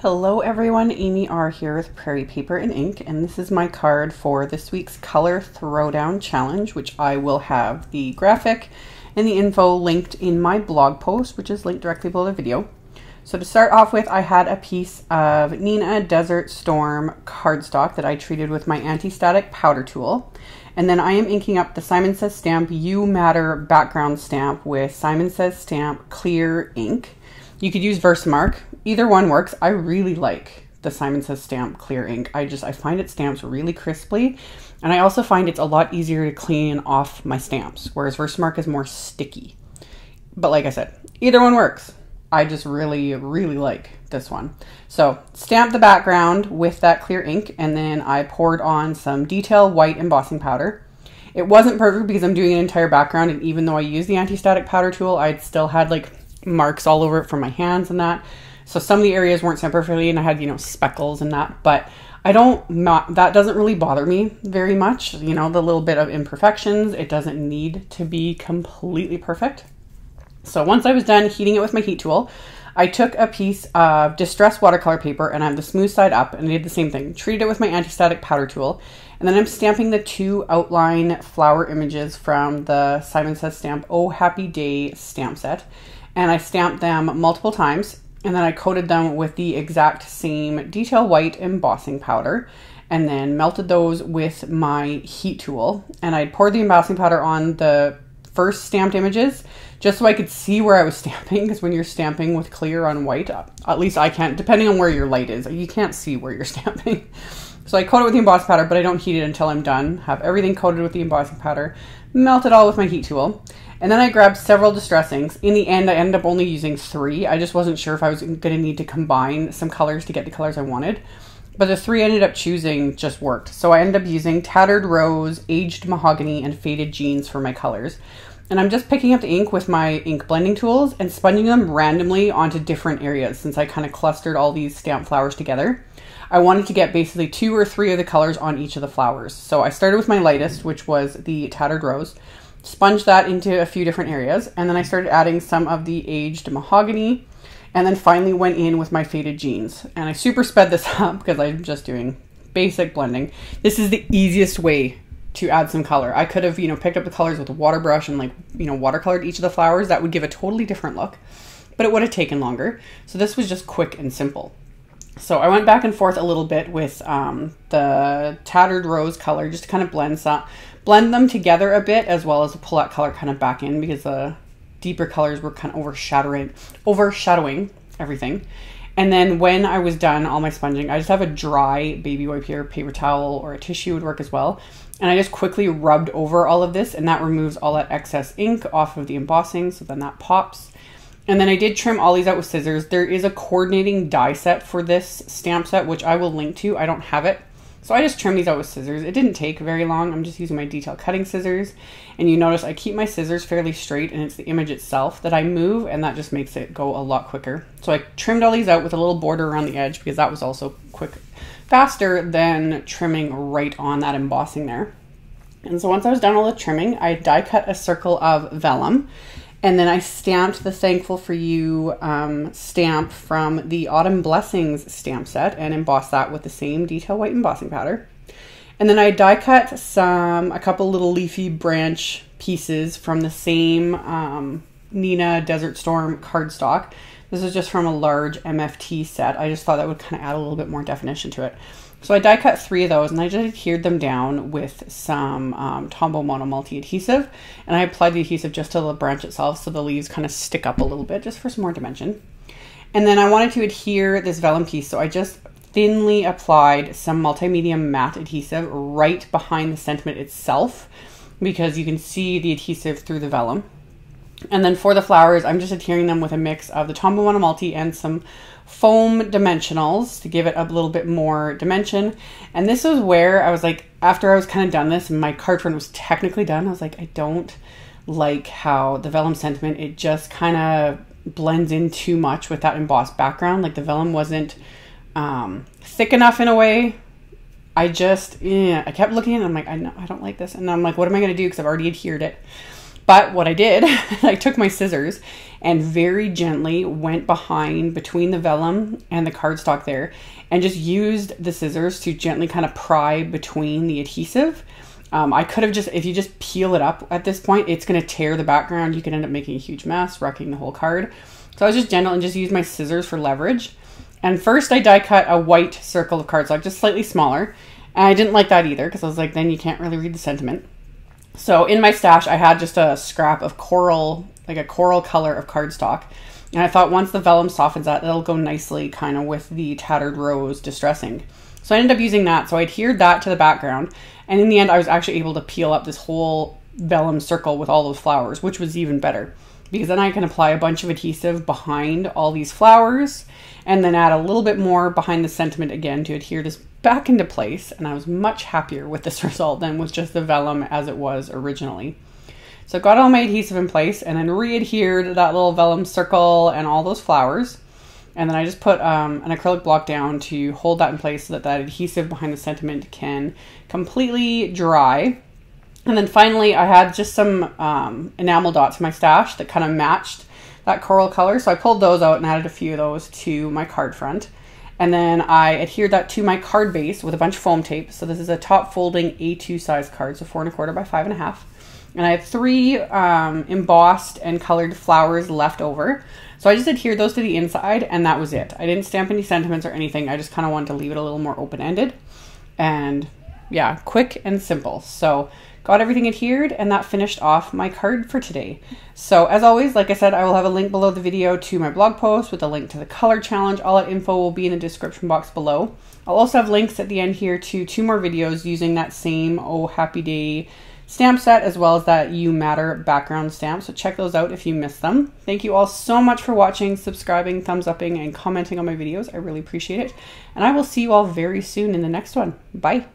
Hello everyone, AmyR here with Prairie Paper and Ink, and this is my card for this week's Color Throwdown Challenge, which I will have the graphic and the info linked in my blog post, which is linked directly below the video. So to start off with, I had a piece of Neenah Desert Storm cardstock that I treated with my anti-static powder tool. And then I am inking up the Simon Says Stamp You Matter background stamp with Simon Says Stamp clear ink. You could use Versamark. Either one works. I really like the Simon Says Stamp clear ink. I find it stamps really crisply, and I also find it's a lot easier to clean off my stamps, whereas Versamark is more sticky. But like I said, either one works. I just really like this one. So stamp the background with that clear ink, and then I poured on some detail white embossing powder. It wasn't perfect because I'm doing an entire background, and even though I used the anti-static powder tool, I still had like marks all over it from my hands and that. So some of the areas weren't stamped perfectly, and I had, speckles and that, but that doesn't really bother me very much. The little bit of imperfections, it doesn't need to be completely perfect. So once I was done heating it with my heat tool, I took a piece of distressed watercolor paper and I have the smooth side up, and I did the same thing. Treated it with my anti-static powder tool, and then I'm stamping the two outline flower images from the Simon Says Stamp Oh Happy Day stamp set. And I stamped them multiple times, and then I coated them with the exact same detail white embossing powder, and then melted those with my heat tool. And I poured the embossing powder on the first stamped images just so I could see where I was stamping, because when you're stamping with clear on white, at least I can't, depending on where your light is, you can't see where you're stamping. So I coat it with the embossing powder, but I don't heat it until I'm done. Have everything coated with the embossing powder, melt it all with my heat tool. And then I grabbed several distress inks. In the end, I ended up only using 3. I just wasn't sure if I was going to need to combine some colors to get the colors I wanted. But the 3 I ended up choosing just worked. So I ended up using Tattered Rose, Aged Mahogany, and Faded Jeans for my colors. And I'm just picking up the ink with my ink blending tools and sponging them randomly onto different areas, since I kind of clustered all these stamp flowers together. I wanted to get basically 2 or 3 of the colors on each of the flowers. So I started with my lightest, which was the Tattered Rose. Sponged that into a few different areas, and then I started adding some of the Aged Mahogany, and then finally went in with my Faded Jeans. And I super sped this up because I'm just doing basic blending. This is the easiest way to add some color. I could have, picked up the colors with a water brush and watercolored each of the flowers. That would give a totally different look, but it would have taken longer. So this was just quick and simple. So I went back and forth a little bit with the Tattered Rose color just to kind of blend them together a bit, as well as pull that color kind of back in, because the deeper colors were kind of overshadowing everything. And then when I was done all my sponging, I just have a dry baby wipe here, paper towel or a tissue would work as well. And I just quickly rubbed over all of this, and that removes all that excess ink off of the embossing, so then that pops. And then I did trim all these out with scissors. There is a coordinating die set for this stamp set, which I will link to. I don't have it. So I just trimmed these out with scissors. It didn't take very long. I'm just using my detail cutting scissors. And you notice I keep my scissors fairly straight, and it's the image itself that I move, and that just makes it go a lot quicker. So I trimmed all these out with a little border around the edge, because that was also faster than trimming right on that embossing there. And so once I was done all the trimming, I die cut a circle of vellum. And then I stamped the Thankful for You stamp from the Autumn Blessings stamp set and embossed that with the same detail white embossing powder. And then I die cut a couple little leafy branch pieces from the same Neenah Desert Storm cardstock. This is just from a large MFT set. I just thought that would kind of add a little bit more definition to it. So I die cut 3 of those, and I just adhered them down with some Tombow Mono Multi adhesive, and I applied the adhesive just to the branch itself so the leaves kind of stick up a little bit, just for some more dimension. And then I wanted to adhere this vellum piece, so I just thinly applied some multimedia matte adhesive right behind the sentiment itself, because you can see the adhesive through the vellum. And then for the flowers, I'm just adhering them with a mix of the Tombow Mono Multi and some foam dimensionals to give it a little bit more dimension. And this was where I was like, after I was kind of done this and my card front was technically done, I was like, I don't like how the vellum sentiment, it just kind of blends in too much with that embossed background. Like the vellum wasn't thick enough in a way. I kept looking at it and I'm like, I don't like this. And I'm like, what am I going to do? Because I've already adhered it. But what I did, I took my scissors and very gently went behind between the vellum and the cardstock there and just used the scissors to gently kind of pry between the adhesive. I could have just, if you just peel it up at this point, it's going to tear the background. You can end up making a huge mess, wrecking the whole card. So I was just gentle and just used my scissors for leverage. And first I die cut a white circle of cardstock, just slightly smaller. And I didn't like that either because I was like, then you can't really read the sentiment. So in my stash, I had just a scrap of coral, like a coral color of cardstock. And I thought once the vellum softens that, it'll go nicely kind of with the tattered rose distressing. So I ended up using that. So I adhered that to the background. And in the end, I was actually able to peel up this whole vellum circle with all those flowers, which was even better. Because then I can apply a bunch of adhesive behind all these flowers and then add a little bit more behind the sentiment again to adhere this back into place. And I was much happier with this result than with just the vellum as it was originally. So I got all my adhesive in place and then re-adhered that little vellum circle and all those flowers. And then I just put an acrylic block down to hold that in place so that that adhesive behind the sentiment can completely dry. And then finally I had just some enamel dots in my stash that kind of matched that coral color. So I pulled those out and added a few of those to my card front. And then I adhered that to my card base with a bunch of foam tape. So this is a top folding A2 size card, so 4 1/4 by 5 1/2. And I have 3 embossed and colored flowers left over. So I just adhered those to the inside and that was it. I didn't stamp any sentiments or anything. I just kind of wanted to leave it a little more open-ended. And yeah, quick and simple. So got everything adhered and that finished off my card for today. So as always, like I said, I will have a link below the video to my blog post with a link to the color challenge. All that info will be in the description box below. I'll also have links at the end here to 2 more videos using that same Oh Happy Day stamp set as well as that You Matter background stamp. So check those out if you missed them. Thank you all so much for watching, subscribing, thumbs upping, and commenting on my videos. I really appreciate it. And I will see you all very soon in the next one. Bye.